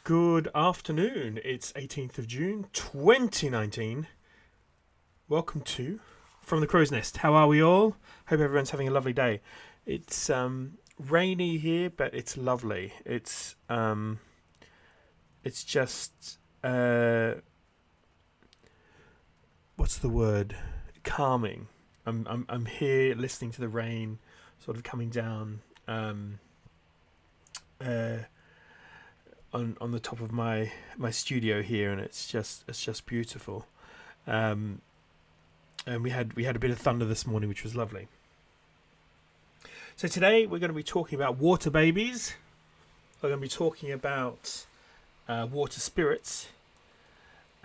Good afternoon. It's 18th of June 2019. Welcome to From the Crow's Nest. How are we all? Hope everyone's having a lovely day. It's rainy here, but it's lovely. It's just what's the word? Calming. I'm here listening to the rain sort of coming down on the top of my studio here, and it's just beautiful. And we had a bit of thunder this morning, which was lovely. So today we're going to be talking about water babies. We're going to be talking about water spirits,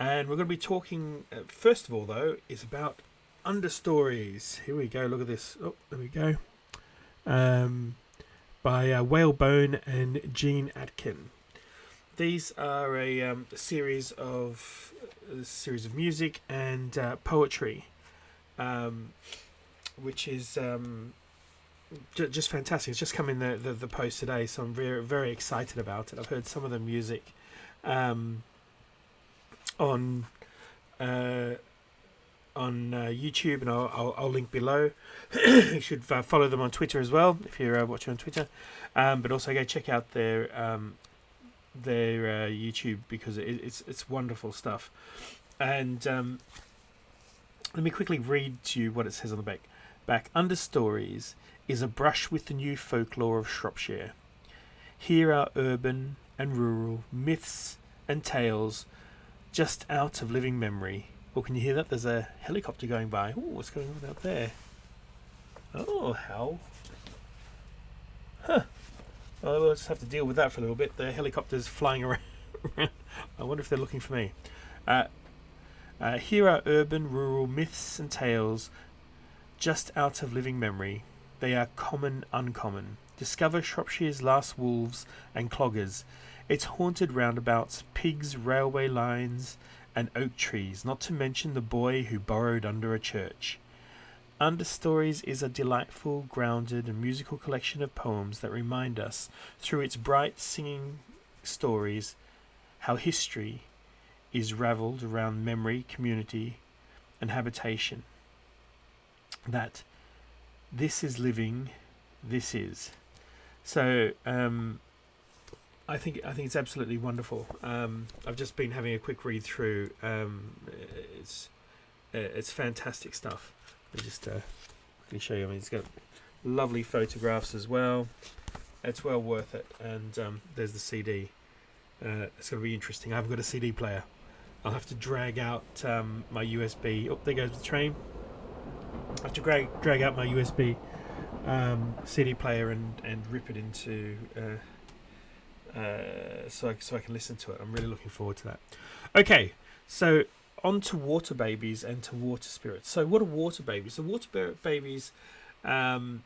and we're going to be talking first of all, though, is about Understories. Here we go. Look at this. Oh, there we go. By Whalebone and Jean Atkin. These are a series of music and poetry, which is just fantastic. It's just come in the post today, so I'm very, very excited about it. I've heard some of the music on YouTube, and I'll link below. You should follow them on Twitter as well if you're watching on Twitter, but also go check out their YouTube, because it's wonderful stuff. And let me quickly read to you what it says on the back. Understories is a brush with the new folklore of Shropshire. Here are urban and rural myths and tales just out of living memory. Oh, can you hear that? There's a helicopter going by. Oh, what's going on out there? Oh, how? Huh. Well, we'll just have to deal with that for a little bit. The helicopter's flying around. I wonder if they're looking for me. Here are urban, rural myths and tales just out of living memory. They are common, uncommon. Discover Shropshire's last wolves and cloggers, its haunted roundabouts, pigs, railway lines, and oak trees, not to mention the boy who burrowed under a church. Understories is a delightful, grounded, and musical collection of poems that remind us, through its bright singing stories, how history is ravelled around memory, community, and habitation. That this is living, this is. So, I think it's absolutely wonderful. I've just been having a quick read through. It's fantastic stuff. Let me just quickly show you. I mean, it's got lovely photographs as well. It's well worth it. And there's the CD. It's going to be interesting. I haven't got a CD player. I'll have to drag out my USB. Oh, there goes the train. I have to drag out my USB CD player and rip it into. So I can listen to it. I'm really looking forward to that. Okay, so on to water babies and to water spirits. So what are water babies? So water babies was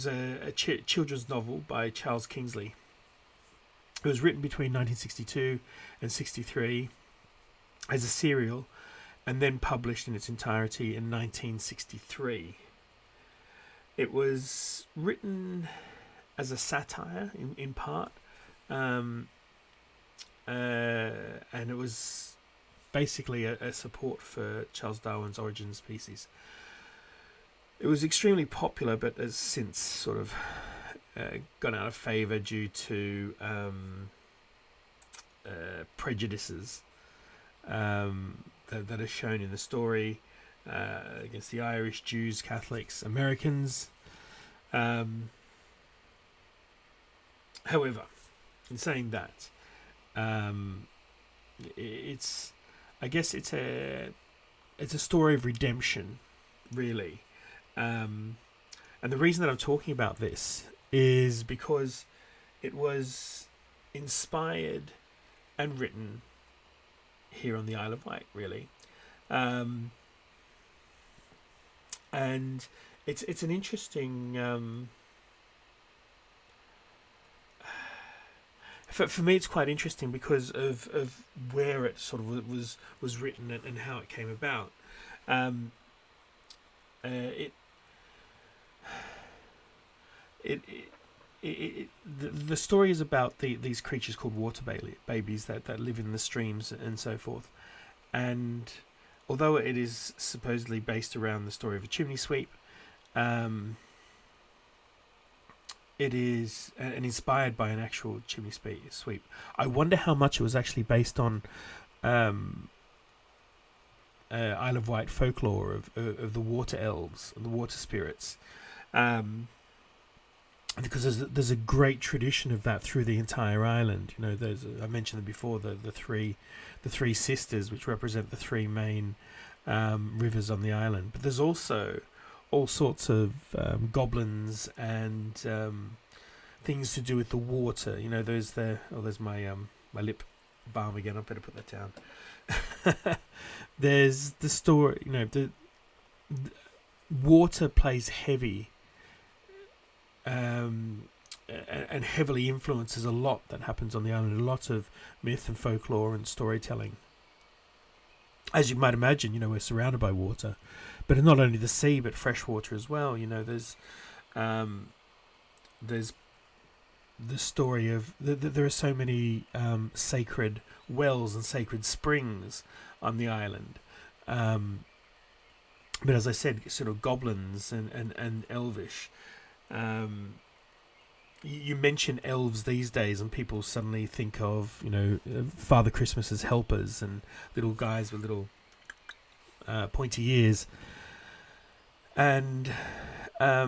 a children's novel by Charles Kingsley. It was written between 1962 and 63 as a serial, and then published in its entirety in 1963. It was written as a satire in part, and it was basically a support for Charles Darwin's Origin of Species. It was extremely popular, but has since sort of gone out of favour due to prejudices that are shown in the story against the Irish, Jews, Catholics, Americans. However, in saying that, it's a story of redemption, really. And the reason that I'm talking about this is because it was inspired and written here on the Isle of Wight, really. And it's an interesting. For me, it's quite interesting because of where it sort of was written and how it came about. It the story is about these creatures called water babies that live in the streams and so forth. And although it is supposedly based around the story of a chimney sweep, it is inspired by an actual chimney sweep. I wonder how much it was actually based on Isle of Wight folklore of the water elves and the water spirits, because there's a great tradition of that through the entire island. You know, I mentioned them before, the three sisters, which represent the three main rivers on the island. But there's also all sorts of goblins and things to do with the water. You know, there's my lip balm again. I better put that down. There's the story. You know, the water plays heavy, and heavily influences a lot that happens on the island. A lot of myth and folklore and storytelling. As you might imagine, you know, we're surrounded by water. But not only the sea, but fresh water as well. You know, there's the story of there are so many sacred wells and sacred springs on the island. But as I said, sort of goblins and elvish. You mention elves these days, and people suddenly think of, you know, Father Christmas's helpers and little guys with little pointy ears. And I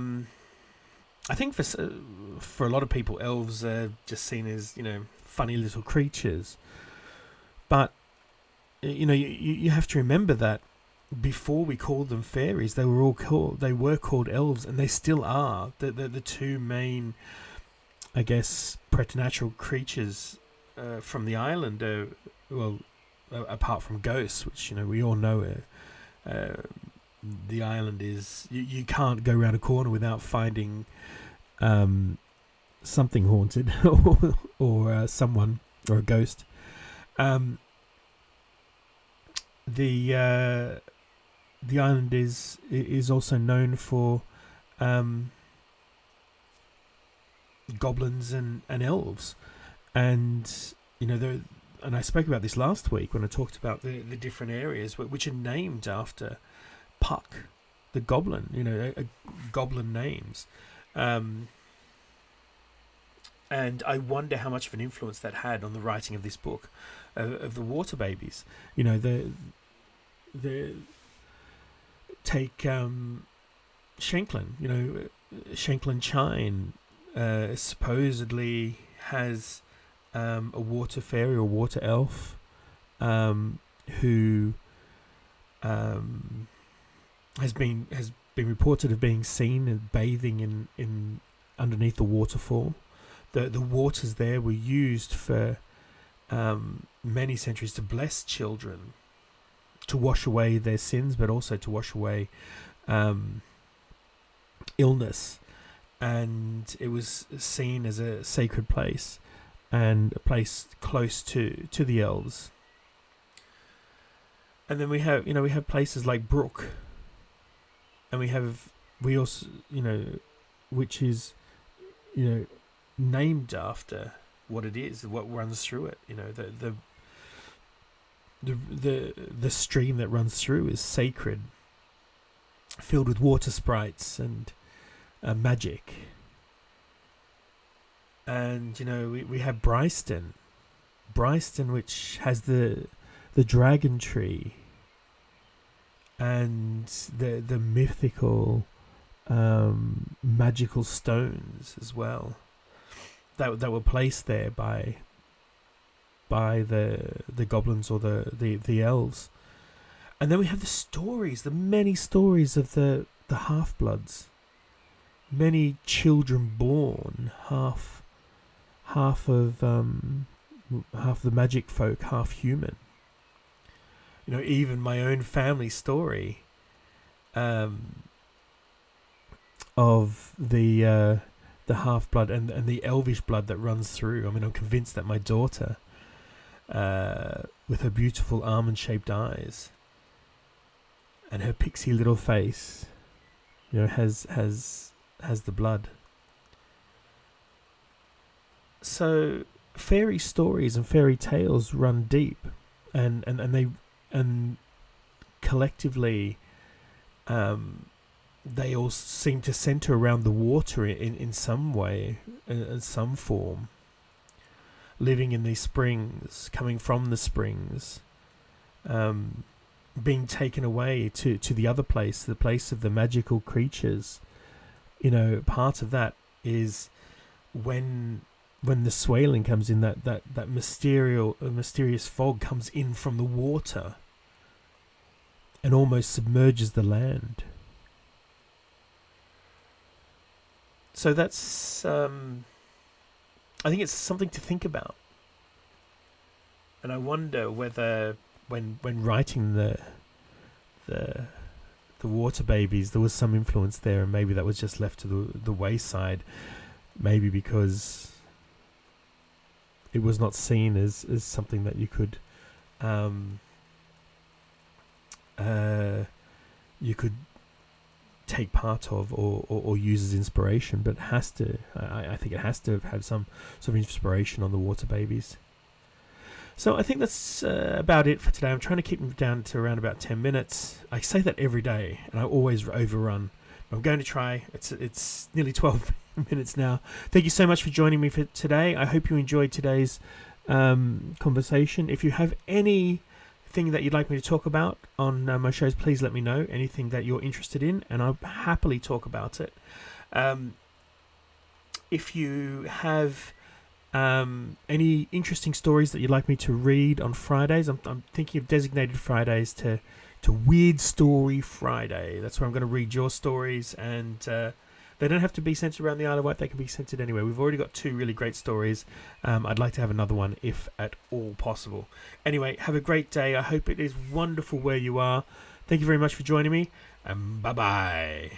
think for a lot of people, elves are just seen as, you know, funny little creatures. But you know, you have to remember that before we called them fairies, they were called elves, and they still are. The two main, I guess, preternatural creatures from the island. Apart from ghosts, which, you know, we all know. The island is, you can't go around a corner without finding something haunted or someone or a ghost. The island is also known for goblins and elves, and you know, and I spoke about this last week when I talked about the different areas which are named after Puck, the goblin. You know, goblin names, and I wonder how much of an influence that had on the writing of this book of the water babies. You know, the take Shanklin. You know, Shanklin Chine supposedly has a water fairy or water elf who has been reported of being seen and bathing in underneath the waterfall. The waters there were used for many centuries to bless children, to wash away their sins, but also to wash away illness. And it was seen as a sacred place and a place close to the elves. And then we have places like Brook, and we also, you know, which is, you know, named after what it is, what runs through it. You know, the stream that runs through is sacred, filled with water sprites and magic. And you know, we have Bryston, which has the dragon tree and the mythical magical stones as well that were placed there by the goblins or the elves. And then we have the many stories of the half-bloods, many children born half of the magic folk, half human. You know, even my own family story of the half-blood and the elvish blood that runs through. I mean, I'm convinced that my daughter, with her beautiful almond-shaped eyes and her pixie little face, you know, has the blood. So fairy stories and fairy tales run deep, and collectively, they all seem to center around the water in some way, in some form. Living in these springs, coming from the springs, being taken away to the other place, the place of the magical creatures. Part of that is when the swaling comes in, that mysterious fog comes in from the water and almost submerges the land. So that's I think it's something to think about, and I wonder whether when writing the water babies, there was some influence there, and maybe that was just left to the wayside, maybe because it was not seen as something that you could take part of or use as inspiration, but I think it has to have some sort of inspiration on the water babies. So I think that's about it for today. I'm trying to keep them down to around about 10 minutes. I say that every day, and I always overrun. I'm going to try. It's nearly 12 minutes now. Thank you so much for joining me for today. I hope you enjoyed today's conversation. If you have anything that you'd like me to talk about on my shows, please let me know. Anything that you're interested in, and I'll happily talk about it. If you have any interesting stories that you'd like me to read on Fridays, I'm thinking of designated Fridays to Weird Story Friday. That's where I'm going to read your stories, and they don't have to be centered around the Isle of Wight. They can be centered anywhere. We've already got 2 really great stories. I'd like to have another one if at all possible. Anyway, have a great day. I hope it is wonderful where you are. Thank you very much for joining me, and bye-bye.